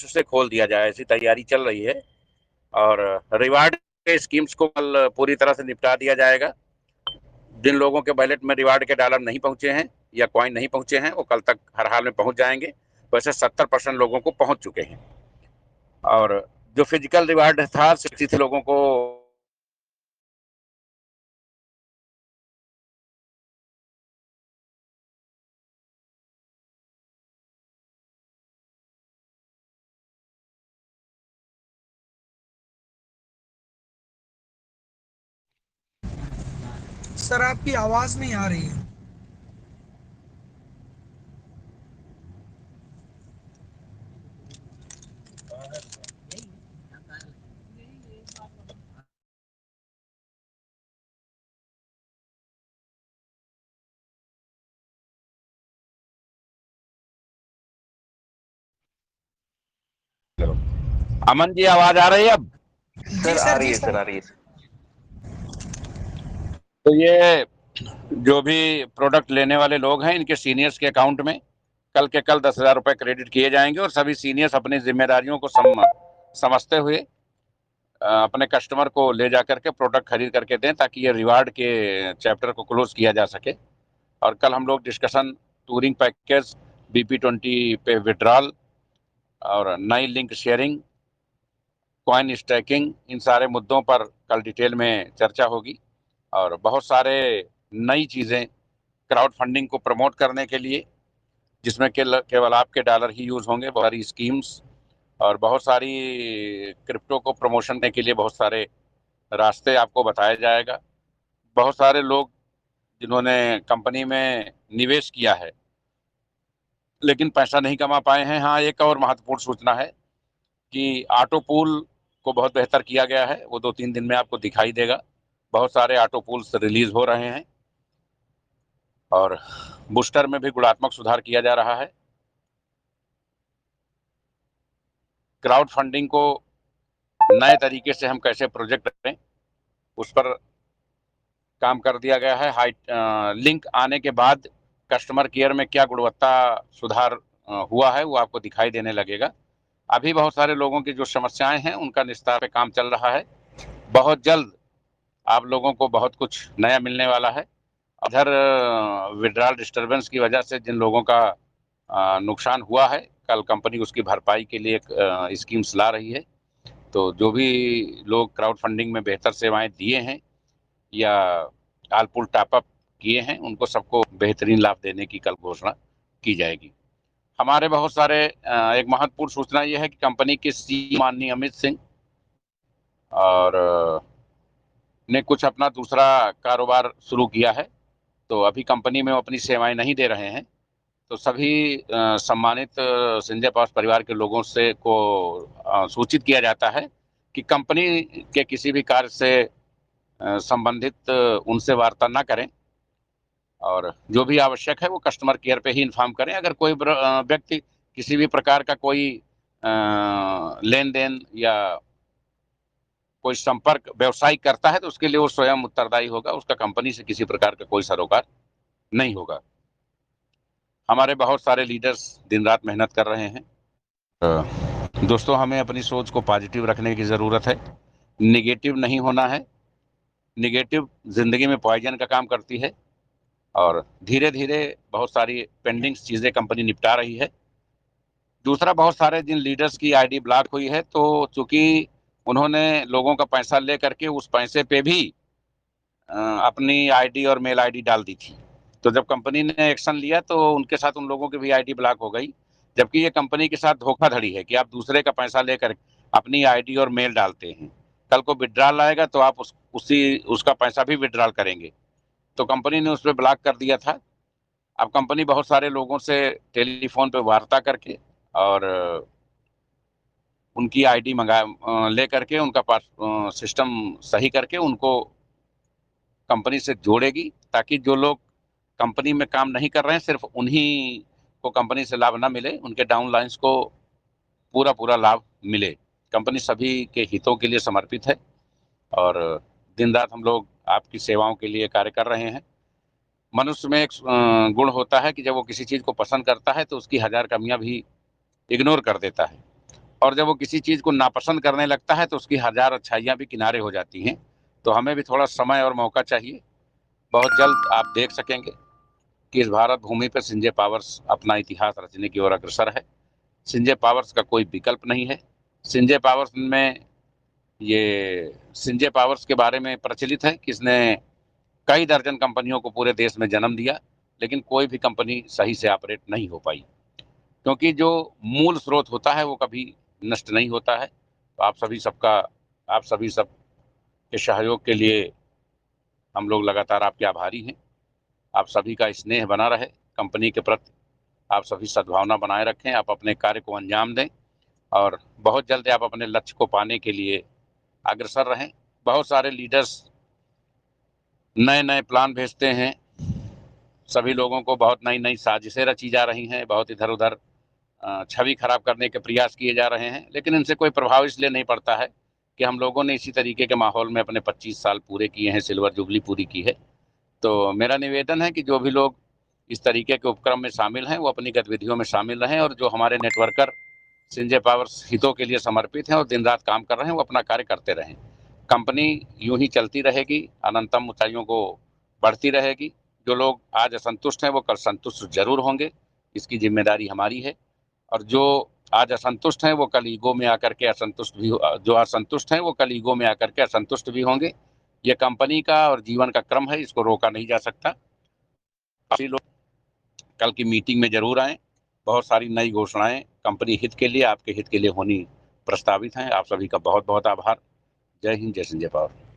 से खोल दिया जाए, ऐसी तैयारी चल रही है। और रिवार्ड के स्कीम्स को कल पूरी तरह से निपटा दिया जाएगा। जिन लोगों के वैलेट में रिवार्ड के डॉलर नहीं पहुंचे हैं या कॉइन नहीं पहुंचे हैं, वो कल तक हर हाल में पहुंच जाएंगे। वैसे 70% लोगों को पहुंच चुके हैं। और जो फिजिकल रिवार्ड था 63 लोगों को सर आपकी आवाज़ नहीं आ रही है। अमन जी, आवाज आ रही है अब? जी सर आ सर, रही जी है, सर। सर आ रही है। तो ये जो भी प्रोडक्ट लेने वाले लोग हैं, इनके सीनियर्स के अकाउंट में कल के कल 10,000 रुपए क्रेडिट किए जाएंगे। और सभी सीनियर्स अपनी जिम्मेदारियों को समझते हुए अपने कस्टमर को ले जा करके प्रोडक्ट खरीद करके दें, ताकि ये रिवार्ड के चैप्टर को क्लोज किया जा सके। और कल हम लोग डिस्कशन टूरिंग पैकेज, BP20 पे विड्रॉल और नई लिंक शेयरिंग, कॉइन स्टैकिंग, इन सारे मुद्दों पर कल डिटेल में चर्चा होगी। और बहुत सारे नई चीज़ें क्राउड फंडिंग को प्रमोट करने के लिए, जिसमें केवल आपके डॉलर ही यूज़ होंगे, बहुत सारी स्कीम्स और बहुत सारी क्रिप्टो को प्रमोशन करने के लिए बहुत सारे रास्ते आपको बताया जाएगा। बहुत सारे लोग जिन्होंने कंपनी में निवेश किया है लेकिन पैसा नहीं कमा पाए हैं। हाँ, एक और महत्वपूर्ण सूचना है कि ऑटो पूल को बहुत बेहतर किया गया है। वो 2-3 दिन में आपको दिखाई देगा। बहुत सारे ऑटो पूल्स रिलीज हो रहे हैं और बूस्टर में भी गुणात्मक सुधार किया जा रहा है। क्राउड फंडिंग को नए तरीके से हम कैसे प्रोजेक्ट करें, उस पर काम कर दिया गया है। लिंक आने के बाद कस्टमर केयर में क्या गुणवत्ता सुधार हुआ है, वो आपको दिखाई देने लगेगा। अभी बहुत सारे लोगों की जो समस्याएं हैं, उनका निस्तार पे काम चल रहा है। बहुत जल्द आप लोगों को बहुत कुछ नया मिलने वाला है। इधर विड्रॉल डिस्टर्बेंस की वजह से जिन लोगों का नुकसान हुआ है, कल कंपनी उसकी भरपाई के लिए एक स्कीम्स ला रही है। तो जो भी लोग क्राउड फंडिंग में बेहतर सेवाएं दिए हैं या आलपुल टॉपअप किए हैं, उनको सबको बेहतरीन लाभ देने की कल घोषणा की जाएगी। हमारे बहुत सारे एक महत्वपूर्ण सूचना यह है कि कंपनी के CEO माननीय अमित सिंह और ने कुछ अपना दूसरा कारोबार शुरू किया है। तो अभी कंपनी में वो अपनी सेवाएं नहीं दे रहे हैं। तो सभी सम्मानित संजय पास परिवार के लोगों से को सूचित किया जाता है कि कंपनी के किसी भी कार्य से संबंधित उनसे वार्ता ना करें और जो भी आवश्यक है वो कस्टमर केयर पे ही इन्फॉर्म करें। अगर कोई व्यक्ति किसी भी प्रकार का कोई लेन देन या कोई संपर्क व्यवसायिक करता है, तो उसके लिए वो स्वयं उत्तरदायी होगा। उसका कंपनी से किसी प्रकार का कोई सरोकार नहीं होगा। हमारे बहुत सारे लीडर्स दिन रात मेहनत कर रहे हैं। दोस्तों, हमें अपनी सोच को पॉजिटिव रखने की ज़रूरत है, निगेटिव नहीं होना है। निगेटिव जिंदगी में पॉइजन का काम करती है। और धीरे धीरे बहुत सारी पेंडिंग चीज़ें कंपनी निपटा रही है। दूसरा, बहुत सारे जिन लीडर्स की आईडी ब्लॉक हुई है, तो चूंकि उन्होंने लोगों का पैसा ले करके उस पैसे पे भी अपनी आईडी और मेल आईडी डाल दी थी। तो जब कंपनी ने एक्शन लिया तो उनके साथ उन लोगों की भी आईडी ब्लॉक हो गई। जबकि ये कंपनी के साथ धोखाधड़ी है कि आप दूसरे का पैसा लेकर अपनी आईडी और मेल डालते हैं। कल को विड्रॉल आएगा तो आप उसका पैसा भी विड्रॉल करेंगे। तो कंपनी ने उस पर ब्लॉक कर दिया था। अब कंपनी बहुत सारे लोगों से टेलीफोन पे वार्ता करके और उनकी आईडी मंगा ले करके उनका पास सिस्टम सही करके उनको कंपनी से जोड़ेगी, ताकि जो लोग कंपनी में काम नहीं कर रहे हैं, सिर्फ उन्हीं को कंपनी से लाभ ना मिले, उनके डाउनलाइंस को पूरा पूरा लाभ मिले। कंपनी सभी के हितों के लिए समर्पित है और दिन रात हम लोग आपकी सेवाओं के लिए कार्य कर रहे हैं। मनुष्य में एक गुण होता है कि जब वो किसी चीज़ को पसंद करता है तो उसकी 1000 कमियां भी इग्नोर कर देता है। और जब वो किसी चीज़ को नापसंद करने लगता है तो उसकी हजार अच्छाइयाँ भी किनारे हो जाती हैं। तो हमें भी थोड़ा समय और मौका चाहिए। बहुत जल्द आप देख सकेंगे कि इस भारत भूमि पर संजय पावर्स अपना इतिहास रचने की ओर अग्रसर है। संजय पावर्स का कोई विकल्प नहीं है। संजय पावर्स में ये संजय पावर्स के बारे में प्रचलित है कि इसने कई दर्जन कंपनियों को पूरे देश में जन्म दिया, लेकिन कोई भी कंपनी सही से ऑपरेट नहीं हो पाई, क्योंकि जो मूल स्रोत होता है वो कभी नष्ट नहीं होता है। तो आप सभी सब के सहयोग के लिए हम लोग लगातार आपके आभारी हैं। आप सभी का स्नेह बना रहे कंपनी के प्रति। आप सभी सद्भावना बनाए रखें, आप अपने कार्य को अंजाम दें और बहुत जल्द आप अपने लक्ष्य को पाने के लिए अग्रसर रहें। बहुत सारे लीडर्स नए नए प्लान भेजते हैं, सभी लोगों को बहुत नई नई साजिशें रची जा रही हैं, बहुत इधर उधर छवि खराब करने के प्रयास किए जा रहे हैं, लेकिन इनसे कोई प्रभाव इसलिए नहीं पड़ता है कि हम लोगों ने इसी तरीके के माहौल में अपने 25 साल पूरे किए हैं, सिल्वर जुबली पूरी की है। तो मेरा निवेदन है कि जो भी लोग इस तरीके के उपक्रम में शामिल हैं वो अपनी गतिविधियों में शामिल रहें, और जो हमारे नेटवर्कर संजय पावर्स हितों के लिए समर्पित हैं और दिन रात काम कर रहे हैं वो अपना कार्य करते रहें। कंपनी यूं ही चलती रहेगी, अनंतम ऊंचाइयों को बढ़ती रहेगी। जो लोग आज असंतुष्ट हैं वो कल संतुष्ट जरूर होंगे, इसकी जिम्मेदारी हमारी है। और जो आज असंतुष्ट हैं वो कल ईगो में आकर के जो असंतुष्ट हैं वो कल ईगो में आकर के असंतुष्ट भी होंगे। ये कंपनी का और जीवन का क्रम है, इसको रोका नहीं जा सकता। सभी लोग कल की मीटिंग में जरूर आएं। बहुत सारी नई घोषणाएं कंपनी हित के लिए, आपके हित के लिए होनी प्रस्तावित हैं। आप सभी का बहुत बहुत आभार। जय हिंद, जय संजय पावर।